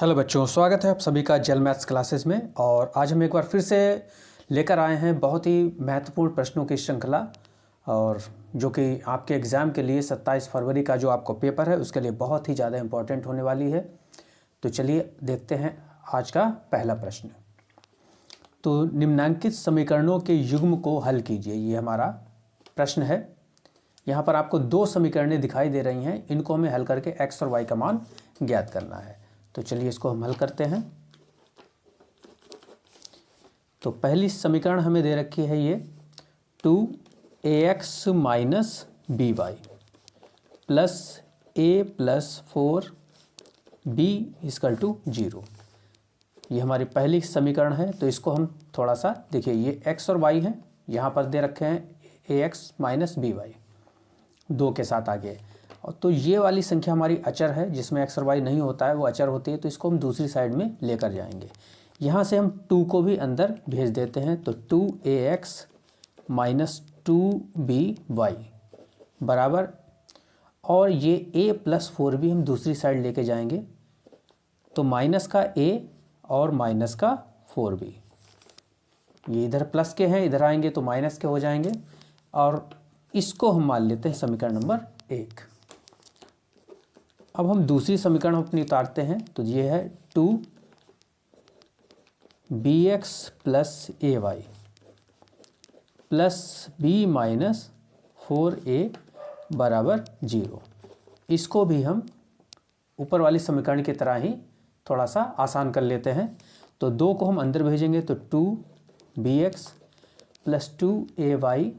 Hello बच्चों, स्वागत है आप सभी का जेल मैथ्स क्लासेस में। और आज हम एक बार फिर से लेकर आए हैं बहुत ही महत्वपूर्ण प्रश्नों की श्रृंखला, और जो कि आपके एग्ज़ाम के लिए 27 फरवरी का जो आपको पेपर है उसके लिए बहुत ही ज़्यादा इम्पोर्टेंट होने वाली है। तो चलिए देखते हैं आज का पहला प्रश्न। तो निम्नांकित समीकरणों के युग्म को हल कीजिए, ये हमारा प्रश्न है। यहाँ पर आपको दो समीकरणें दिखाई दे रही हैं, इनको हमें हल करके x और y का मान ज्ञात करना है। तो चलिए इसको हम हल करते हैं। तो पहली समीकरण हमें दे रखी है ये 2ax minus B Y plus a plus 4b equal to 0। ये हमारी पहली समीकरण है। तो इसको हम थोड़ा सा देखिए, ये x और y हैं, यहाँ पर दे रखे हैं ax माइनस बी वाई दो के साथ आगे। और तो ये वाली संख्या हमारी अचर है, जिसमें x और y नहीं होता है, वो अचर होती है। तो इसको हम दूसरी साइड में लेकर जाएंगे। यहाँ से हम 2 को भी अंदर भेज देते हैं। तो 2ax माइनस 2by बराबर, और ये a प्लस 4 भी हम दूसरी साइड लेके जाएंगे। तो माइनस का a और माइनस का 4b, ये इधर प्लस के हैं, इधर आएंगे तो माइनस के हो जाएंगे। और इसको हम मान लेते हैं समीकरण नंबर 1। अब हम दूसरी समीकरण अपनी उतारते हैं। तो ये है 2bx plus a y plus b minus 4a बराबर 0। इसको भी हम ऊपर वाली समीकरण की तरह ही थोड़ा सा आसान कर लेते हैं। तो 2 को हम अंदर भेजेंगे तो 2bx प्लस 2ay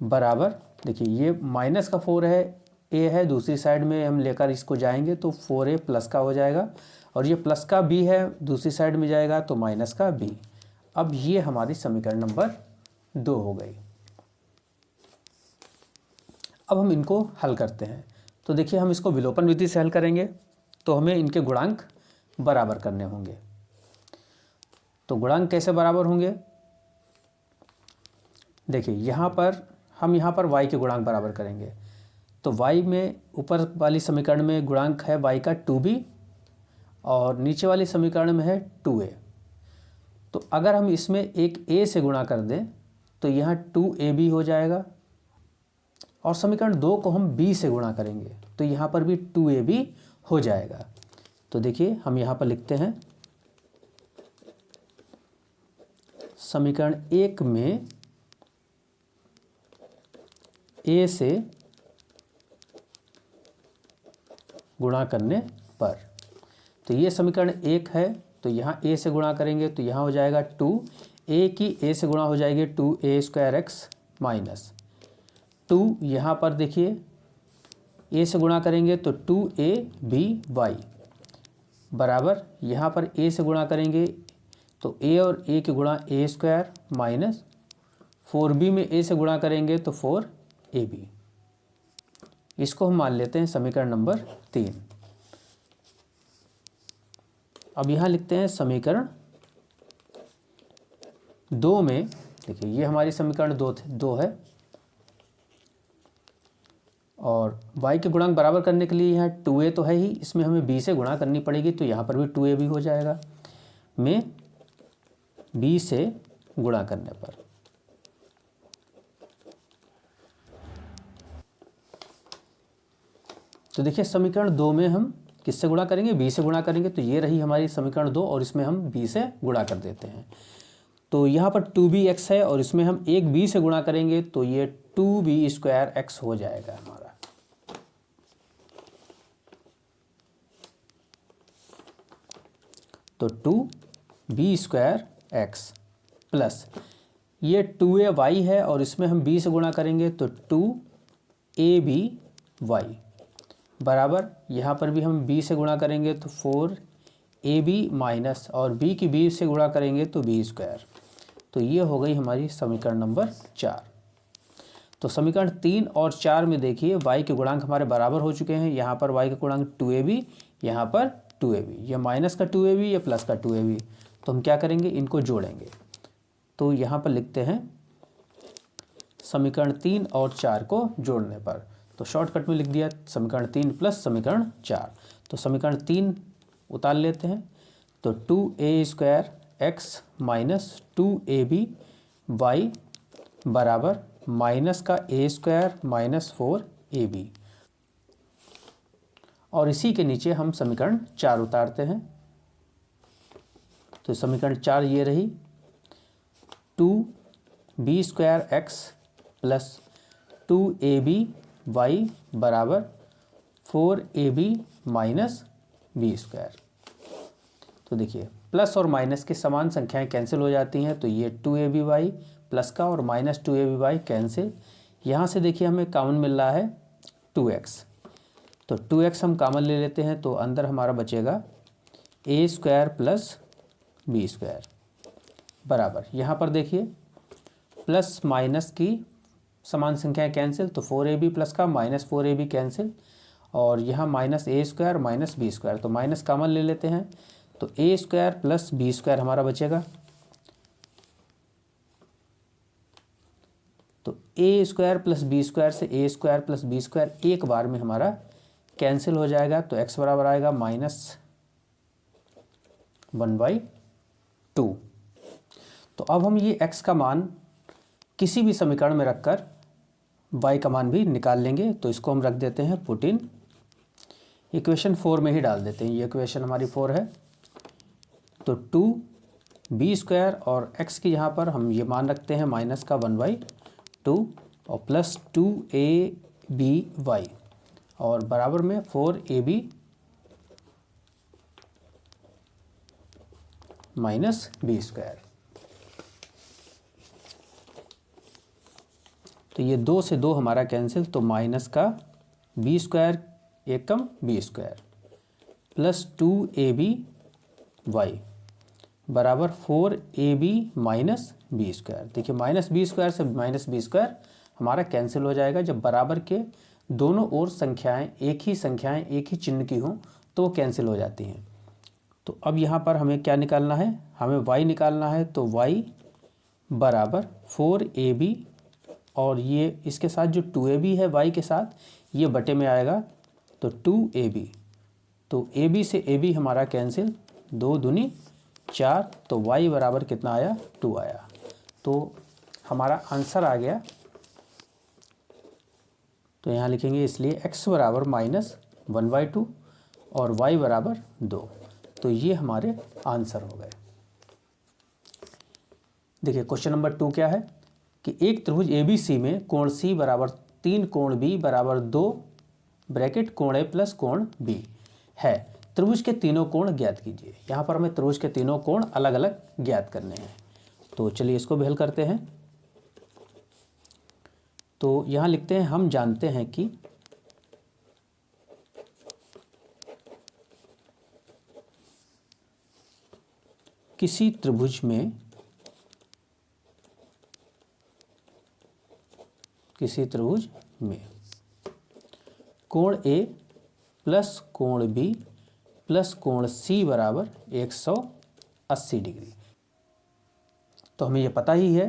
बराबर, देखिए ये माइनस का 4 है, a है, दूसरी साइड में हम लेकर इसको जाएंगे तो 4a प्लस का हो जाएगा, और ये प्लस का b है, दूसरी साइड में जाएगा तो माइनस का b। अब ये हमारी समीकरण नंबर 2 हो गई। अब हम इनको हल करते हैं। तो देखिए, हम इसको विलोपन विधि से हल करेंगे तो हमें इनके गुणांक बराबर करने होंगे। तो गुणांक कैसे बराबर होंगे? देखिए, यहाँ पर y के गुणांक बराबर करेंगे। तो y में ऊपर वाली समीकरण में गुणांक है y का 2b, और नीचे वाली समीकरण में है 2a। तो अगर हम इसमें एक a से गुणा कर दें तो यहाँ 2ab हो जाएगा, और समीकरण 2 को हम b से गुणा करेंगे तो यहाँ पर भी 2ab हो जाएगा। तो देखिए, हम यहाँ पर लिखते हैं समीकरण 1 में a से गुणा करने पर, तो ये समीकरण 1 है। तो यहाँ a से गुणा करेंगे तो यहाँ हो जाएगा 2, a की a से गुणा हो जाएगी 2a स्क्वायर x माइनस 2, यहाँ पर देखिए a से गुणा करेंगे तो 2aby बराबर, यहाँ पर a से गुणा करेंगे तो a और a के गुणा a स्क्वायर माइनस 4b में a से गुणा करेंगे तो 4ab। इसको हम मान लेते हैं समीकरण नंबर 3। अब यहाँ लिखते हैं समीकरण 2 में, देखिए ये हमारी समीकरण 2 है, और y के गुणांक बराबर करने के लिए यहाँ 2a तो है ही, इसमें हमें b से गुणा करनी पड़ेगी। तो यहाँ पर भी 2ab हो जाएगा में b से गुणा करने पर। तो देखिए, समीकरण 2 में हम किससे गुणा करेंगे? b से गुणा करेंगे। तो ये रही हमारी समीकरण 2, और इसमें हम b से गुणा कर देते हैं। तो यहाँ पर 2bx है, और इसमें हम एक b से गुणा करेंगे तो ये 2b स्क्वायर x हो जाएगा हमारा। तो 2b स्क्वायर x प्लस ये 2ay है, और इसमें हम b से गुणा करेंगे तो 2aby बराबर, यहाँ पर भी हम b से गुणा करेंगे तो 4ab माइनस, और b की b से गुणा करेंगे तो b स्क्वायर। तो ये हो गई हमारी समीकरण नंबर 4। तो समीकरण 3 और 4 में देखिए y के गुणांक हमारे बराबर हो चुके हैं। यहाँ पर y का गुणांक 2ab, यहाँ पर 2ab, यह माइनस का 2ab, यह प्लस का 2ab। तो हम क्या करेंगे? इनको जोड़ेंगे। तो यहाँ पर लिखते हैं समीकरण 3 और 4 को जोड़ने पर। तो शॉर्टकट में लिख दिया समीकरण 3 प्लस समीकरण 4। तो समीकरण 3 उतार लेते हैं, तो 2a² x minus 2ab y बराबर माइनस का a² माइनस 4ab, और इसी के नीचे हम समीकरण 4 उतारते हैं। तो समीकरण 4 ये रही, 2b² x plus 2ab y बराबर 4ab माइनस b²। तो देखिए प्लस और माइनस की समान संख्याएं कैंसिल हो जाती हैं, तो ये 2aby प्लस का और माइनस 2aby कैंसिल। यहाँ से देखिए हमें कॉमन मिल रहा है 2x, तो 2x हम कॉमन ले लेते हैं, तो अंदर हमारा बचेगा a² प्लस b² बराबर, यहाँ पर देखिए प्लस माइनस की समान संख्याएं कैंसिल, तो 4ab प्लस का माइनस 4ab कैंसिल, और यहाँ माइनस a² माइनस b², तो माइनस कॉमन ले लेते हैं, तो a² प्लस b² हमारा बचेगा। तो a² प्लस b² से a² प्लस b² एक बार में हमारा कैंसिल हो जाएगा, तो x बराबर आएगा माइनस 1/2। तो अब हम ये x का मान किसी भी समीकरण में रखकर y का मान भी निकाल लेंगे। तो इसको हम रख देते हैं पुट इन इक्वेशन 4 में ही डाल देते हैं। ये इक्वेशन हमारी 4 है, तो 2b² और x की यहाँ पर हम ये मान रखते हैं माइनस का 1/2 और प्लस 2aby और बराबर में 4ab माइनस b²। तो ये 2 से 2 हमारा कैंसिल, तो माइनस का b² एक कम b² प्लस 2aby बराबर 4ab माइनस b²। देखिए माइनस b² से माइनस b² हमारा कैंसिल हो जाएगा। जब बराबर के दोनों ओर संख्याएं एक ही चिन्ह की हों तो कैंसिल हो जाती हैं। तो अब यहाँ पर हमें क्या निकालना है, हमें y निकालना है, तो y बराबर 4ab और ये इसके साथ जो 2ab है y के साथ ये बटे में आएगा, तो 2ab, तो ab से ab हमारा कैंसिल, 2 दूनी 4, तो y बराबर कितना आया, 2 आया। तो हमारा आंसर आ गया। तो यहाँ लिखेंगे इसलिए x बराबर माइनस 1/2 और y बराबर 2। तो ये हमारे आंसर हो गए। देखिए क्वेश्चन नंबर 2 क्या है कि एक त्रिभुज ABC में कोण C बराबर 3 कोण B बराबर 2 ब्रैकेट कोण A प्लस कोण B है। त्रिभुज के तीनों कोण ज्ञात कीजिए। यहाँ पर हमें त्रिभुज के तीनों कोण अलग अलग ज्ञात करने हैं। तो चलिए इसको भी हल करते हैं। तो यहाँ लिखते हैं हम जानते हैं कि किसी त्रिभुज में कोण A प्लस कोण B प्लस कोण C बराबर 180 डिग्री। तो हमें यह पता ही है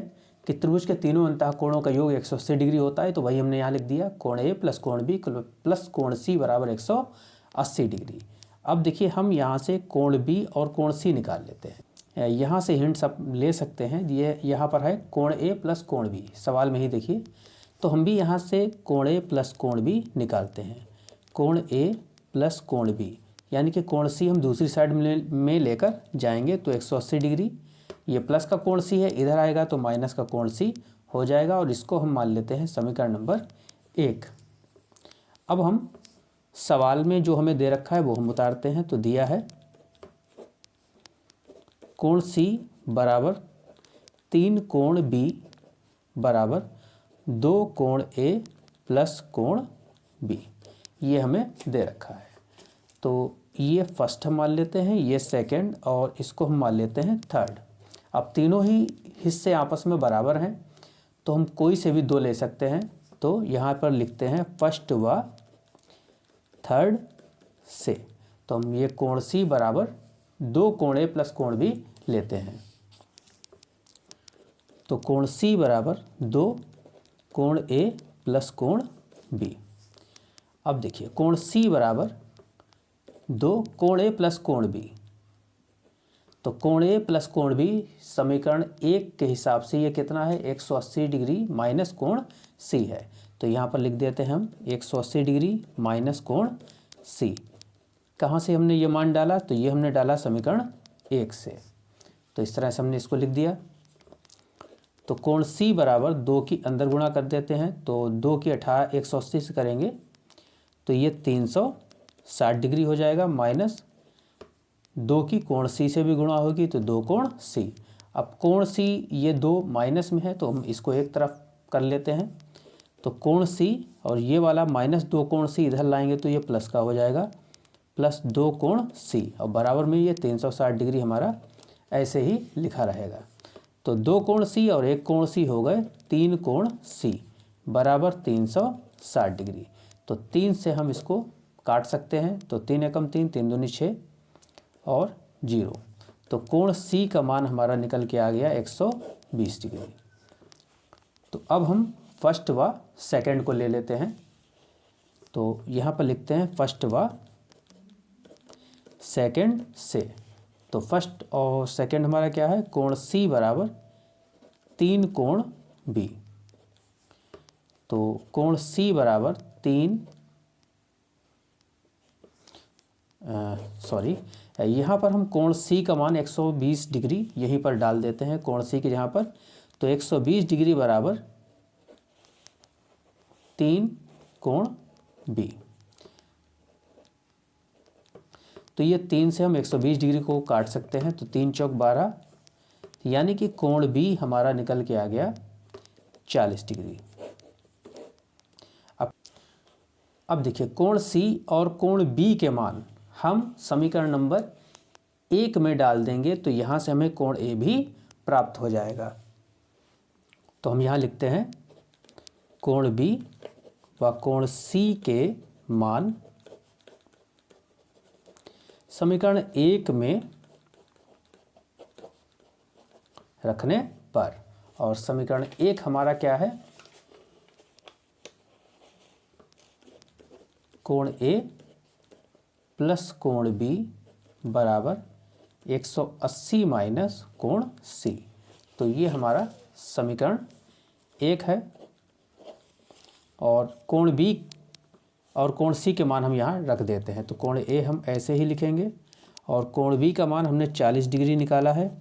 कि त्रिभुज के तीनों अंतः कोणों का योग 180 डिग्री होता है। तो वही हमने यहाँ लिख दिया, कोण A प्लस कोण B प्लस कोण C बराबर 180 डिग्री। अब देखिए हम यहाँ से कोण B और कोण C निकाल लेते हैं। यहाँ से हिंट सब ले सकते हैं। ये यहाँ पर है कोण A प्लस कोण B, सवाल में ही देखिए। तो हम भी यहाँ से कोण A प्लस कोण B निकालते हैं। कोण A प्लस कोण B यानी कि कोण C हम दूसरी साइड में लेकर जाएंगे, तो 180 डिग्री। ये प्लस का कोण C है, इधर आएगा तो माइनस का कोण C हो जाएगा, और इसको हम मान लेते हैं समीकरण नंबर 1। अब हम सवाल में जो हमें दे रखा है वो हम उतारते हैं। तो दिया है कोण C बराबर 3 कोण B बराबर 2 कोण A प्लस कोण B, ये हमें दे रखा है। तो ये फर्स्ट हम मान लेते हैं, ये सेकंड, और इसको हम मान लेते हैं थर्ड। अब तीनों ही हिस्से आपस में बराबर हैं, तो हम कोई से भी 2 ले सकते हैं। तो यहाँ पर लिखते हैं फर्स्ट व थर्ड से। तो हम ये कोण C बराबर 2 कोण A प्लस कोण B लेते हैं। तो कोण C बराबर 2 कोण A प्लस कोण B, अब देखिए कोण C बराबर 2 कोण A प्लस कोण B, तो कोण A प्लस कोण B समीकरण 1 के हिसाब से ये कितना है 180 डिग्री माइनस कोण C है। तो यहाँ पर लिख देते हैं हम 180 डिग्री माइनस कोण C। कहाँ से हमने ये मान डाला, तो ये हमने डाला समीकरण 1 से, तो इस तरह से हमने इसको लिख दिया। तो कोण C बराबर 2 की अंदर गुणा कर देते हैं, तो 2 की 18 180 से करेंगे तो ये 360 डिग्री हो जाएगा, माइनस 2 की कोण C से भी गुणा होगी तो 2 कोण C। अब कोण C ये 2 माइनस में है तो हम इसको एक तरफ कर लेते हैं, तो कोण C और ये वाला माइनस 2 कोण C इधर लाएंगे तो ये प्लस का हो जाएगा, प्लस 2 कोण C और बराबर में ये 360 डिग्री हमारा ऐसे ही लिखा रहेगा। तो 2 कोण C और 1 कोण C हो गए 3 कोण C बराबर 360 डिग्री। तो 3 से हम इसको काट सकते हैं, तो 3 एकम 3, 3 दूनी 6 और 0, तो कोण C का मान हमारा निकल के आ गया 120 डिग्री। तो अब हम फर्स्ट व सेकंड को ले लेते हैं, तो यहाँ पर लिखते हैं फर्स्ट व सेकंड से। तो फर्स्ट और सेकंड हमारा क्या है, कोण C बराबर 3 कोण B, तो कोण C बराबर 3 यहाँ पर हम कोण C का मान 120 डिग्री यहीं पर डाल देते हैं कोण C के जहाँ पर, तो 120 डिग्री बराबर 3 कोण B। तो ये 3 से हम 120 डिग्री को काट सकते हैं, तो 3 चौक 12, यानी कि कोण B हमारा निकल के आ गया 40 डिग्री। अब देखिए कोण C और कोण B के मान हम समीकरण नंबर 1 में डाल देंगे, तो यहाँ से हमें कोण A भी प्राप्त हो जाएगा। तो हम यहाँ लिखते हैं कोण B व कोण C के मान समीकरण 1 में रखने पर, और समीकरण 1 हमारा क्या है, कोण A प्लस कोण B बराबर 180 माइनस कोण C। तो ये हमारा समीकरण 1 है, और कोण B और कोण C के मान हम यहाँ रख देते हैं। तो कोण A हम ऐसे ही लिखेंगे, और कोण B का मान हमने 40 डिग्री निकाला है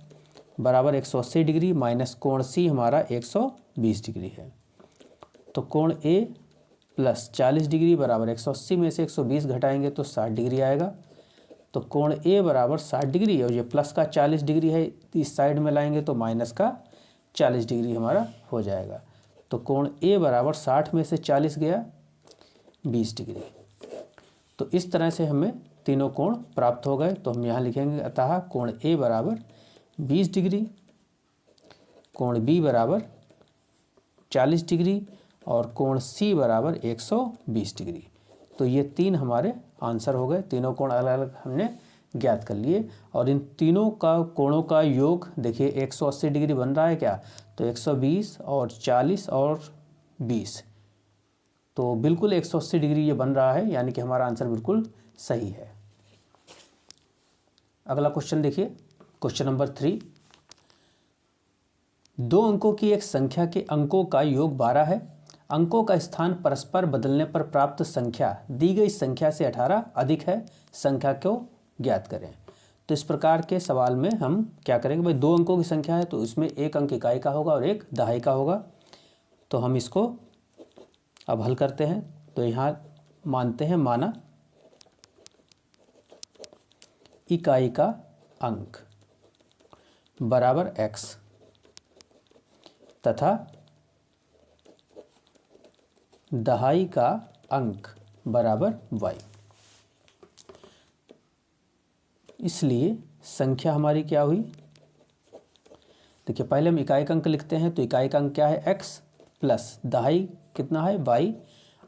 बराबर 180 डिग्री माइनस कोण C हमारा 120 डिग्री है। तो कोण A प्लस 40 डिग्री बराबर 180 में से 120 घटाएंगे तो 60 डिग्री आएगा। तो कोण A बराबर 60 डिग्री, और ये प्लस का 40 डिग्री है, इस साइड में लाएंगे तो माइनस का 40 डिग्री हमारा हो जाएगा। तो कोण A बराबर 60 में से 40 गया 20 डिग्री। तो इस तरह से हमें तीनों कोण प्राप्त हो गए। तो हम यहाँ लिखेंगे अतः कोण A बराबर 20 डिग्री, कोण B बराबर 40 डिग्री और कोण C बराबर 120 डिग्री। तो ये तीन हमारे आंसर हो गए, तीनों कोण अलग अलग हमने ज्ञात कर लिए। और इन तीनों का कोणों का योग देखिए 180 डिग्री बन रहा है क्या, तो 120 और 40 और 20, तो बिल्कुल 180 डिग्री ये बन रहा है, यानी कि हमारा आंसर बिल्कुल सही है। अगला क्वेश्चन देखिए, क्वेश्चन नंबर 3। 2 अंकों की एक संख्या के अंकों का योग 12 है। अंकों का स्थान परस्पर बदलने पर प्राप्त संख्या दी गई संख्या से 18 अधिक है, संख्या को ज्ञात करें। तो इस प्रकार के सवाल में हम क्या करेंगे, भाई 2 अंकों की संख्या है तो इसमें एक अंक इकाई का होगा और एक दहाई का होगा। तो हम इसको अब हल करते हैं। तो यहाँ मानते हैं माना इकाई का अंक बराबर x तथा दहाई का अंक बराबर y। इसलिए संख्या हमारी क्या हुई, देखिए पहले हम इकाई का अंक लिखते हैं। तो इकाई का अंक क्या है x प्लस दहाई कितना है y,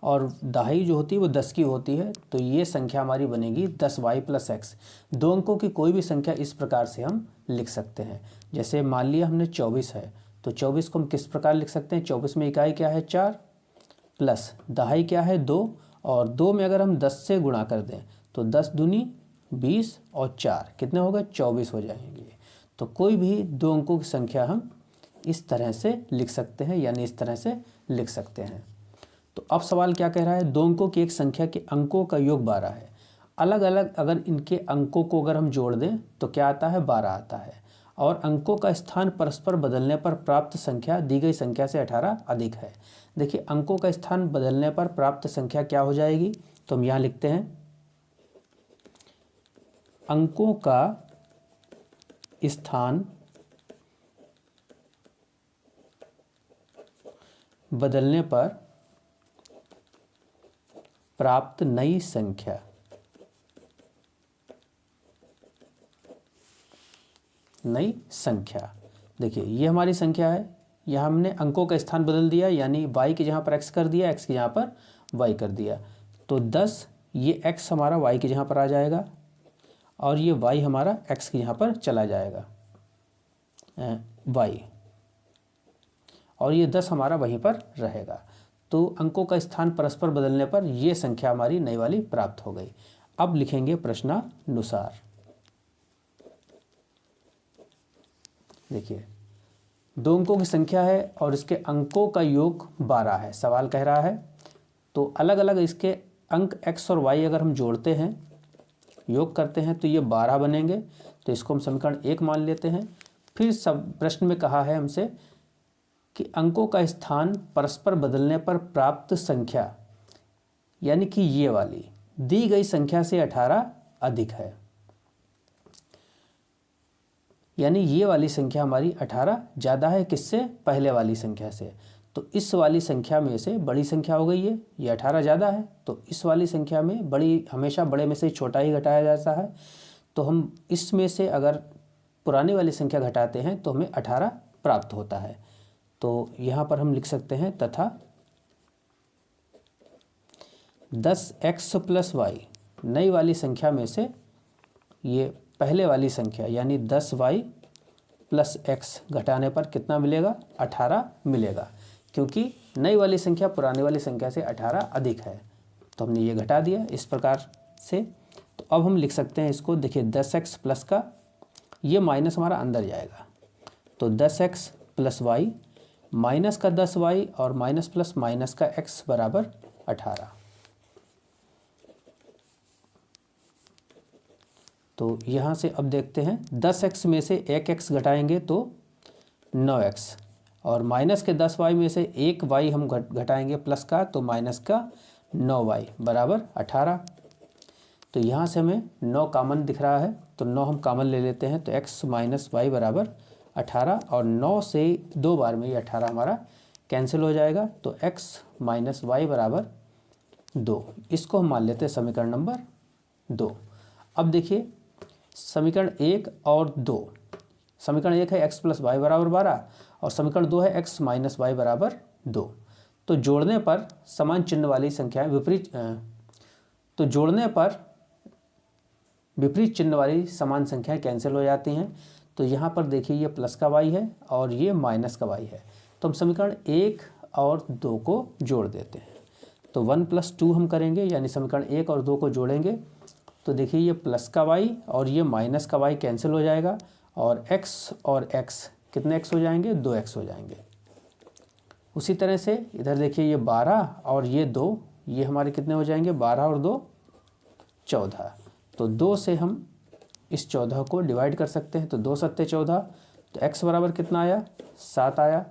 और दहाई जो होती है वो 10 की होती है। तो ये संख्या हमारी बनेगी 10y प्लस x। 2 अंकों की कोई भी संख्या इस प्रकार से हम लिख सकते हैं। जैसे मान लिया हमने 24 है, तो 24 को हम किस प्रकार लिख सकते हैं, 24 में इकाई क्या है 4 प्लस दहाई क्या है 2, और 2 में अगर हम 10 से गुणा कर दें तो 10 दूनी 20 और 4 कितने हो गए 24 हो जाएंगे। तो कोई भी 2 अंकों की संख्या हम इस तरह से लिख सकते हैं, यानी इस तरह से लिख सकते हैं। तो अब सवाल क्या कह रहा है, 2 अंकों की एक संख्या के अंकों का योग 12 है। अलग अलग अगर इनके अंकों को अगर हम जोड़ दें तो क्या आता है 12 आता है, और अंकों का स्थान परस्पर बदलने पर प्राप्त संख्या दी गई संख्या से 18 अधिक है। देखिए अंकों का स्थान बदलने पर प्राप्त संख्या क्या हो जाएगी, तो हम यहाँ लिखते हैं अंकों का स्थान बदलने पर प्राप्त नई संख्या। नई संख्या, देखिए ये हमारी संख्या है, यह हमने अंकों का स्थान बदल दिया, यानी y के जहाँ पर x कर दिया, x के यहाँ पर y कर दिया। तो 10 ये x हमारा y के जहाँ पर आ जाएगा और ये y हमारा x के यहाँ पर चला जाएगा y, और ये 10 हमारा वहीं पर रहेगा। तो अंकों का स्थान परस्पर बदलने पर ये संख्या हमारी नई वाली प्राप्त हो गई। अब लिखेंगे प्रश्नानुसार। देखिए 2 अंकों की संख्या है और इसके अंकों का योग 12 है, सवाल कह रहा है। तो अलग अलग इसके अंक x और y अगर हम जोड़ते हैं, योग करते हैं, तो ये 12 बनेंगे। तो इसको हम समीकरण 1 मान लेते हैं। फिर सब प्रश्न में कहा है हमसे कि अंकों का स्थान परस्पर बदलने पर प्राप्त संख्या, यानी कि ये वाली दी गई संख्या से 18 अधिक है, यानी ये वाली संख्या हमारी 18 ज़्यादा है किससे, पहले वाली संख्या से। तो इस वाली संख्या में से बड़ी संख्या हो गई है, ये 18 ज़्यादा है, तो इस वाली संख्या में बड़ी हमेशा बड़े में से छोटा ही घटाया जाता है। तो हम इसमें से अगर पुरानी वाली संख्या घटाते हैं तो हमें 18 प्राप्त होता है। तो यहाँ पर हम लिख सकते हैं तथा 10x + y नई वाली संख्या में से ये पहले वाली संख्या यानी 10y + x घटाने पर कितना मिलेगा, 18 मिलेगा, क्योंकि नई वाली संख्या पुरानी वाली संख्या से 18 अधिक है। तो हमने ये घटा दिया इस प्रकार से। तो अब हम लिख सकते हैं इसको, देखिए 10x प्लस का ये माइनस हमारा अंदर जाएगा, तो 10x + y माइनस का 10y और माइनस प्लस माइनस का x बराबर 18। तो यहाँ से अब देखते हैं 10x में से 1x घटाएंगे तो 9x, और माइनस के 10y में से 1y हम घटाएंगे प्लस का, तो माइनस का 9y बराबर 18। तो यहाँ से हमें 9 कामन दिख रहा है, तो 9 हम कामन ले लेते हैं, तो x - y बराबर 18, और 9 से 2 बार में ये 18 हमारा कैंसिल हो जाएगा। तो x - y बराबर 2, इसको हम मान लेते हैं समीकरण नंबर 2। अब देखिए समीकरण 1 और 2, समीकरण 1 है x + y बराबर 12 और समीकरण 2 है x - y बराबर 2। तो जोड़ने पर समान चिन्ह वाली संख्याएं विपरीत चिन्ह वाली समान संख्याएं कैंसिल हो जाती हैं। तो यहाँ पर देखिए ये प्लस का y है और ये माइनस का y है, तो हम समीकरण 1 और 2 को जोड़ देते हैं। तो 1 + 2 हम करेंगे, यानी समीकरण 1 और 2 को जोड़ेंगे तो देखिए ये प्लस का y और ये माइनस का y कैंसिल हो जाएगा, और x और x कितने x हो जाएंगे, 2x हो जाएंगे। उसी तरह से इधर देखिए ये 12 और ये 2, ये हमारे कितने हो जाएंगे, 12 और 2 14। तो 2 से हम इस 14 को डिवाइड कर सकते हैं, तो 2 × 7 = 14, तो x बराबर कितना आया, 7 आया।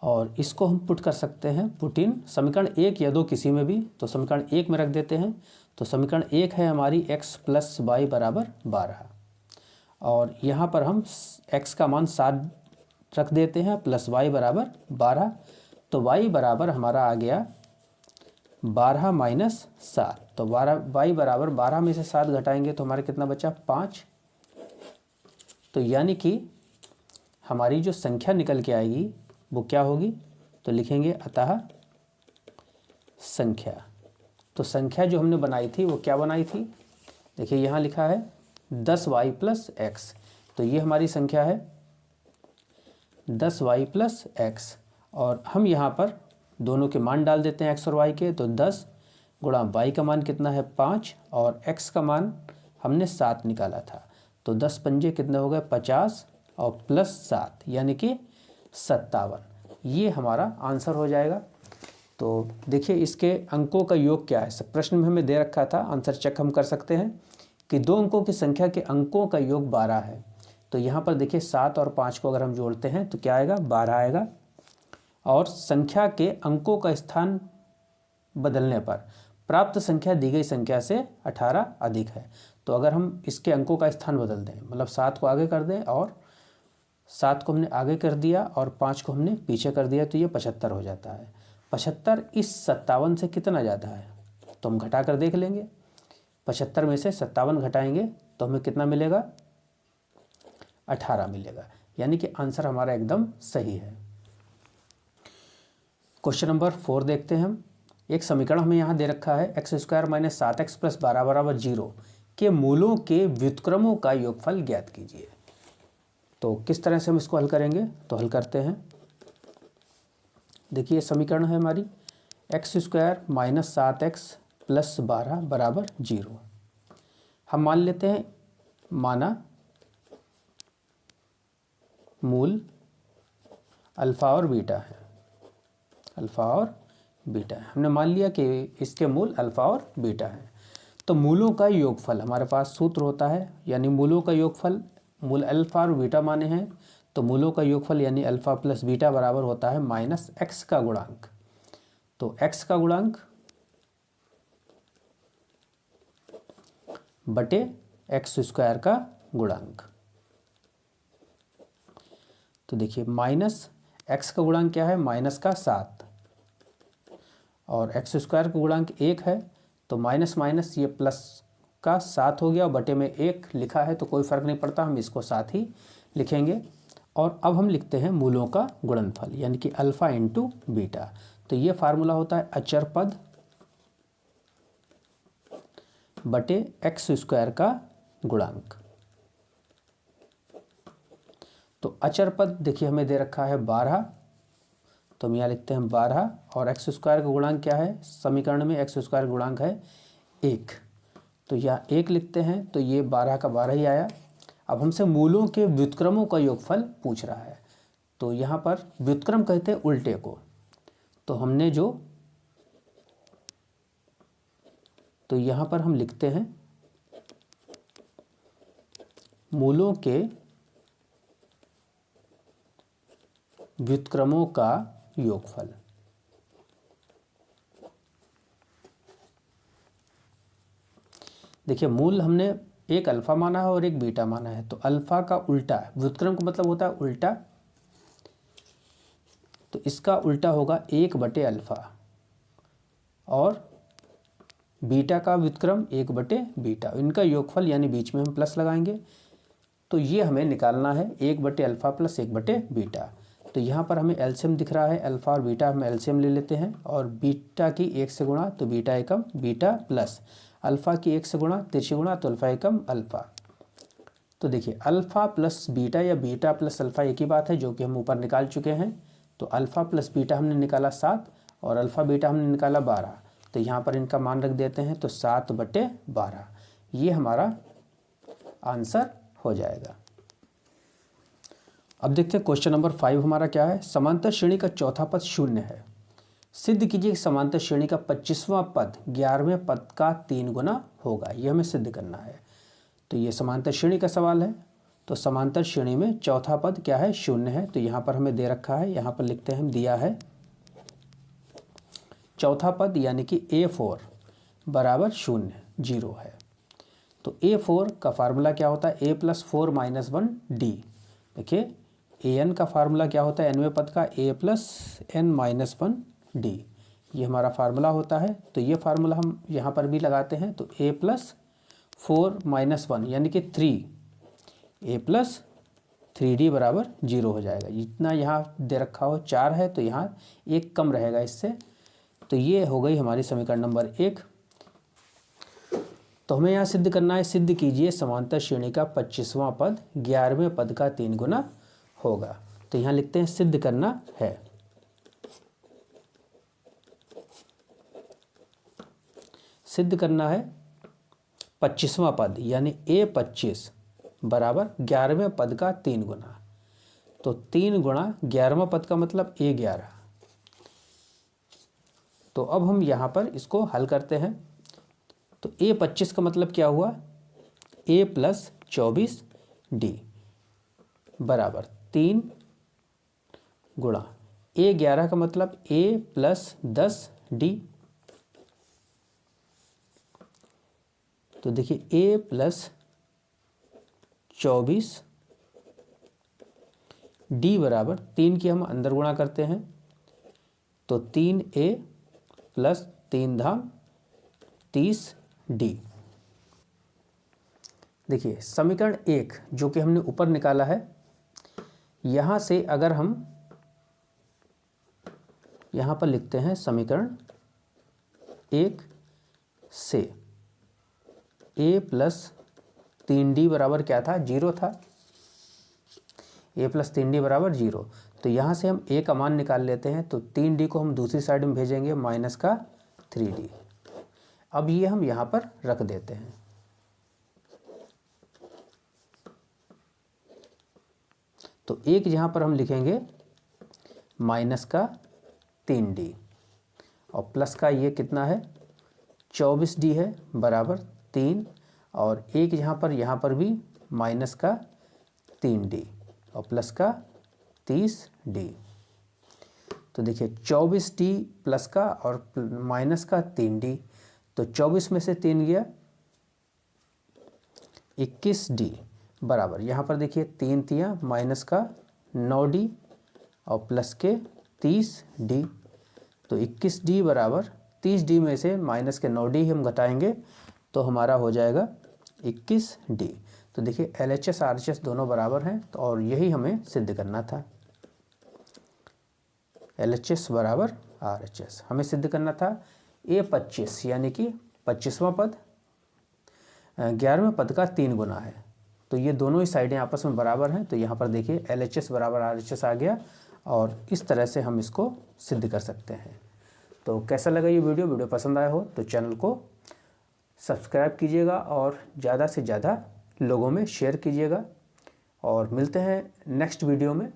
और इसको हम पुट कर सकते हैं, पुट इन समीकरण 1 या 2 किसी में भी, तो समीकरण 1 में रख देते हैं। तो समीकरण 1 है हमारी x + y बराबर 12, और यहाँ पर हम x का मान 7 रख देते हैं प्लस y बराबर 12, तो y बराबर हमारा आ गया 12 - 7। तो y बराबर 12 में से 7 घटाएंगे तो हमारे कितना बचा, 5। तो यानी कि हमारी जो संख्या निकल के आएगी वो क्या होगी, तो लिखेंगे अतः संख्या। तो संख्या जो हमने बनाई थी वो क्या बनाई थी, देखिए यहाँ लिखा है 10y + x, तो ये हमारी संख्या है 10y + x, और हम यहाँ पर दोनों के मान डाल देते हैं x और y के, तो 10 गुणा y का मान कितना है 5 और x का मान हमने 7 निकाला था, तो 10 पंजे कितने हो गए 50 और प्लस 7 यानी कि 57। ये हमारा आंसर हो जाएगा। तो देखिए इसके अंकों का योग क्या है, सब प्रश्न में हमें दे रखा था, आंसर चेक हम कर सकते हैं कि 2 अंकों की संख्या के अंकों का योग 12 है। तो यहाँ पर देखिए 7 और 5 को अगर हम जोड़ते हैं तो क्या आएगा 12 आएगा, और संख्या के अंकों का स्थान बदलने पर प्राप्त संख्या दी गई संख्या से 18 अधिक है। तो अगर हम इसके अंकों का स्थान बदल दें, मतलब 7 को आगे कर दें और 7 को हमने आगे कर दिया और 5 को हमने पीछे कर दिया, तो ये 75 हो जाता है। 75 इस 57 से कितना ज़्यादा है, तो हम घटा कर देख लेंगे। 75 में से 57 घटाएंगे तो हमें कितना मिलेगा 18 मिलेगा, यानी कि आंसर हमारा एकदम सही है। क्वेश्चन नंबर 4 देखते हैं हम। एक समीकरण हमें यहाँ दे रखा है x² - 7x + 12 = 0 के मूलों के व्युत्क्रमों का योगफल ज्ञात कीजिए। तो किस तरह से हम इसको हल करेंगे, तो हल करते हैं। देखिए समीकरण है हमारी x² - 7x + 12 = 0। हम मान लेते हैं, माना मूल अल्फ़ा और बीटा है, अल्फ़ा और बीटा है। हमने मान लिया कि इसके मूल अल्फ़ा और बीटा है। तो मूलों का योगफल हमारे पास सूत्र होता है, यानी मूलों का योगफल, मूल अल्फ़ा और बीटा माने हैं, तो मूलों का योगफल यानी अल्फ़ा प्लस बीटा बराबर होता है -x का गुणांक। तो x का गुणांक बटे x² का गुणांक। तो देखिए -x का गुणांक क्या है -7 और x² का गुणांक 1 है, तो माइनस माइनस ये प्लस का 7 हो गया, बटे में 1 लिखा है तो कोई फ़र्क नहीं पड़ता, हम इसको 7 ही लिखेंगे। और अब हम लिखते हैं मूलों का गुणनफल यानी कि अल्फ़ा इंटू बीटा। तो ये फार्मूला होता है अचर पद बटे x² का गुणांक। तो अचर पद देखिए हमें दे रखा है 12, तो हम यहाँ लिखते हैं 12 और x² का गुणांक क्या है, समीकरण में x² का गुणांक है 1, तो यहाँ 1 लिखते हैं, तो ये 12 का 12 ही आया। अब हमसे मूलों के व्युत्क्रमों का योगफल पूछ रहा है, तो यहाँ पर व्युत्क्रम कहते हैं उल्टे को, तो हमने जो, तो यहाँ पर हम लिखते हैं मूलों के व्युत्क्रमों का योगफल। देखिए मूल हमने एक अल्फ़ा माना है और एक बीटा माना है, तो अल्फ़ा का उल्टा, व्युत्क्रम का मतलब होता है उल्टा, तो इसका उल्टा होगा 1/अल्फ़ा, और बीटा का व्युत्क्रम 1/बीटा, इनका योगफल यानी बीच में हम प्लस लगाएंगे। तो ये हमें निकालना है 1/अल्फ़ा प्लस 1/बीटा। तो यहाँ पर हमें एलसीएम दिख रहा है, अल्फ़ा और बीटा हम एलसीएम ले लेते हैं, और बीटा की 1 से गुणा तो बीटा एकम बीटा, प्लस अल्फ़ा की 1 से गुणा तिरछी गुणा तो अल्फ़ा एकम अल्फ़ा। तो देखिए अल्फ़ा प्लस बीटा या बीटा प्लस अल्फ़ा एक ही बात है, जो कि हम ऊपर निकाल चुके हैं। तो अल्फ़ा प्लस बीटा हमने निकाला 7 और अल्फ़ा बीटा हमने निकाला 12, तो यहाँ पर इनका मान रख देते हैं, तो 7/12 ये हमारा आंसर हो जाएगा। अब देखते हैं क्वेश्चन नंबर 5 हमारा क्या है। समांतर श्रेणी का चौथा पद 0 है, सिद्ध कीजिए कि समांतर श्रेणी का 25वां पद 11वें पद का 3 गुना होगा। ये हमें सिद्ध करना है। तो ये समांतर श्रेणी का सवाल है, तो समांतर श्रेणी में चौथा पद क्या है 0 है, तो यहाँ पर हमें दे रखा है, यहाँ पर लिखते हैं हम, दिया है चौथा पद यानी कि A4 बराबर 0 है। तो A4 का फार्मूला क्या होता है, A + 4 - 1D। देखिए AN का फार्मूला क्या होता है nवें पद का, A + n - 1D, ये हमारा फार्मूला होता है। तो ये फार्मूला हम यहाँ पर भी लगाते हैं, तो A + 4 - 1 यानी कि 3, A + 3D बराबर 0 हो जाएगा। जितना यहाँ दे रखा हो 4 है, तो यहाँ 1 कम रहेगा इससे, तो ये हो गई हमारी समीकरण नंबर 1। तो हमें यहाँ सिद्ध करना है, सिद्ध कीजिए समांतर श्रेणी का 25वां पद 11वें पद का 3 गुना होगा। तो यहाँ लिखते हैं सिद्ध करना है। सिद्ध करना है 25वां पद यानी A25 बराबर 11वें पद का 3 गुना। तो 3 गुणा 11वां पद का मतलब A11। तो अब हम यहाँ पर इसको हल करते हैं। तो A25 का मतलब क्या हुआ, A + 24D बराबर 3 गुणा A11 का मतलब A + 10D। तो देखिए A + 24D बराबर 3 की हम अंदर गुणा करते हैं तो 3A + 3 धाम 30D। देखिए समीकरण 1 जो कि हमने ऊपर निकाला है, यहाँ से अगर हम यहाँ पर लिखते हैं समीकरण 1 से A + 3D बराबर क्या था, 0 था। A + 3D बराबर 0। तो यहाँ से हम A का मान निकाल लेते हैं। तो 3D को हम दूसरी साइड में भेजेंगे -3D। अब ये हम यहाँ पर रख देते हैं। तो 1 यहाँ पर हम लिखेंगे -3D और प्लस का ये कितना है 24D है बराबर 3 और 1 यहाँ पर भी -3D और प्लस का 30D। तो देखिए 24D प्लस का और -3D। तो 24 में से 3 गया 21D बराबर यहाँ पर देखिए 3 तियाँ -9D और प्लस के 30D। तो 21D बराबर 30D में से -9D हम घटाएंगे तो हमारा हो जाएगा 21D। तो देखिए LHS RHS दोनों बराबर हैं तो और यही हमें सिद्ध करना था। LHS बराबर RHS हमें सिद्ध करना था। A25 यानी कि 25वां पद 11वें पद का 3 गुना है। तो ये दोनों ही साइडें आपस में बराबर हैं। तो यहाँ पर देखिए LHS बराबर RHS आ गया और इस तरह से हम इसको सिद्ध कर सकते हैं। तो कैसा लगा ये वीडियो पसंद आया हो तो चैनल को सब्सक्राइब कीजिएगा और ज़्यादा से ज़्यादा लोगों में शेयर कीजिएगा और मिलते हैं नेक्स्ट वीडियो में।